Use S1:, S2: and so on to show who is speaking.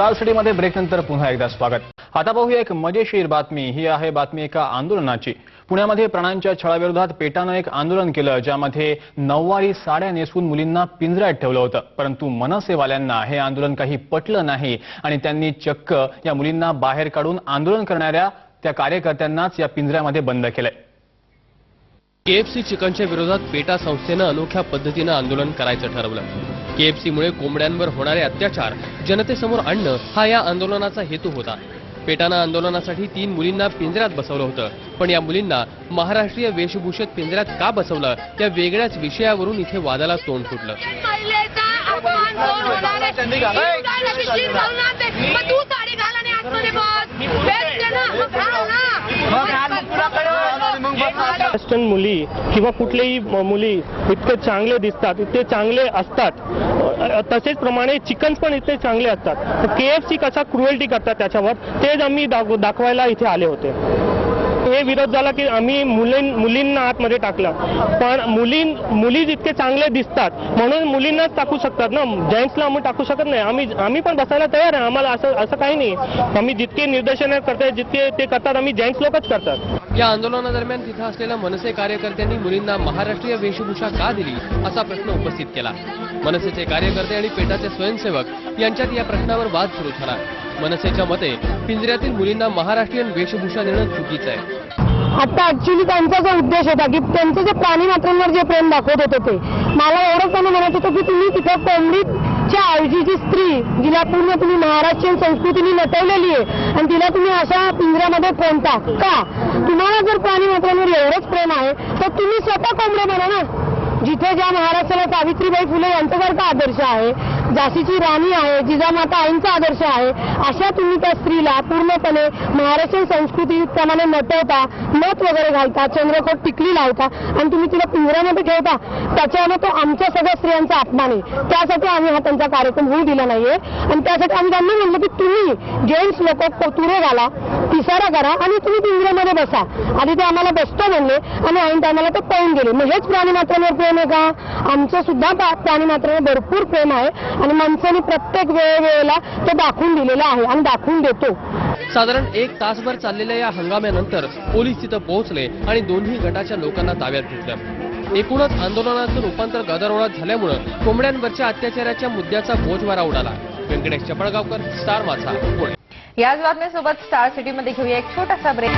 S1: Star सिटीमध्ये break नंतर पुन्हा एकदा स्वागत। आता पाहूया एक मजेशीर बातमी। ही आहे बातमी एका आंदोलनाची। पुण्यामध्ये प्राणांच्या छळाविरोधात पेटानं एक आंदोलन केलं, ज्यामध्ये नऊवारी साड्या नेसून मुलींना पिंजऱ्यात ठेवलं होतं। परंतु मनसेवाल्यांना हे आंदोलन काही पटलं नाही आणि त्यांनी चक्क या मुलींना बाहेर काढून आंदोलन करणाऱ्या त्या कार्यकर्त्यांनाच या पिंजऱ्यामध्ये बंद केलंय।
S2: केएफसी चिकनच्या विरोधात पेटा संस्थेनं अनोख्या पद्धतीनं आंदोलन करायचं ठरवलं। केएफसीमुळे कोंबड्यांवर होणारे अत्याचार जनतेसमोर आणणं हा या आंदोलनाचा हेतू होता। पेटानं आंदोलनासाठी 3 मुलींना पिंजऱ्यात बसवलं होतं, पण या मुलींना महाराष्ट्रीय वेशभूषेत पिंजऱ्यात का बसवलं या वेगळ्याच विषयावरून इथे वादाला तोंड फुटलं।
S3: वेस्टर्न मुली किंवा कुठलेही मुली इतके चांगले दिसतात, इतके चांगले असतात, तसेच प्रमाणे चिकन्स पण इतके चांगले असतात। केएफसी कसा क्रुएल्टी करतात त्याच्यावर तेच आम्ही दाखवायला इथे आले होते। हे विरोध झाला की आम्ही मुलींना आतमध्ये टाकलं, पण मुली जितके चांगले दिसतात म्हणून मुलींनाच टाकू शकतात ना, जेंट्सला आम्ही टाकू शकत नाही। आम्ही पण बसायला तयार आहे, आम्हाला असं काही नाही। आम्ही जितके निर्देशन करतात जितके ते करतात आम्ही जेंट्स लोकच करतात।
S2: या आंदोलनादरम्यान तिथं असलेल्या मनसे कार्यकर्त्यांनी मुलींना महाराष्ट्रीय वेशभूषा का दिली असा प्रश्न उपस्थित केला। मनसेचे कार्यकर्ते आणि पेटाचे स्वयंसेवक यांच्यात या प्रश्नावर वाद सुरू झाला। मनसेच्या मते पिंजऱ्यातील मुलींना महाराष्ट्रीयन वेशभूषा देणं चुकीचं आहे।
S4: आता ऍक्च्युली त्यांचा जो उद्देश होता की त्यांचे जे प्राणी मात्रांवर जे प्रेम दाखवत होते ते मला एवढंच त्यांनी म्हणत होतं की तुम्ही तिथे कोंबडीच्या ऐवजीची स्त्री जिला पूर्ण तुम्ही महाराष्ट्रीयन संस्कृतीने नटवलेली आहे आणि तिला तुम्ही अशा पिंजऱ्यामध्ये ठेवता का? तुम्हाला जर प्राणी मात्रांवर एवढंच प्रेम आहे तर तुम्ही स्वतः कोंबडे बना ना। जिथे ज्या महाराष्ट्राला सावित्रीबाई फुले यांच्यासारखा आदर्श आहे, झाशीची राणी आहे, जिजामाता आईंचा आदर्श आहे, अशा तुम्ही त्या स्त्रीला पूर्णपणे महाराष्ट्रीयन संस्कृतीप्रमाणे नटवता, नथ वगैरे घालता, चंद्रकोट टिकली लावता आणि तुम्ही तिला पिंजऱ्यामध्ये ठेवता, त्याच्यामुळे तो आमच्या सगळ्या स्त्रियांचा अपमान आहे। त्यासाठी आम्ही हा त्यांचा कार्यक्रम होऊ दिला नाहीये आणि त्यासाठी आम्ही त्यांना म्हणलं की तुम्ही जेंट्स लोक तुरे घाला, पिसारा करा आणि तुम्ही पिंजऱ्यामध्ये बसा। आधी ते आम्हाला बसतो म्हणले आणि ऐन टायमाला ते पळून गेले। मग हेच प्राणी मात्रांवर प्रेम आहे का? आमचं सुद्धा प्राणी मात्रांवर भरपूर प्रेम आहे आणि मनसेने प्रत्येक वेळेला ते दाखवून दिलेलं आहे आणि दाखवून देतो।
S2: साधारण 1 तासभर चाललेल्या या हंगामानंतर पोलीस तिथं पोहोचले आणि दोन्ही गटाच्या लोकांना ताब्यात घेतलं। एकूणच आंदोलनाचं रूपांतर गदारोळात झाल्यामुळे कोंबड्यांवरच्या अत्याचाराच्या मुद्द्याचा बोजवारा उडाला। व्यंकटेश चपळगावकर, स्टार माझा, पुणे।
S5: याच बातमीसोबत स्टार सिटीमध्ये घेऊया एक छोटासा ब्रेक।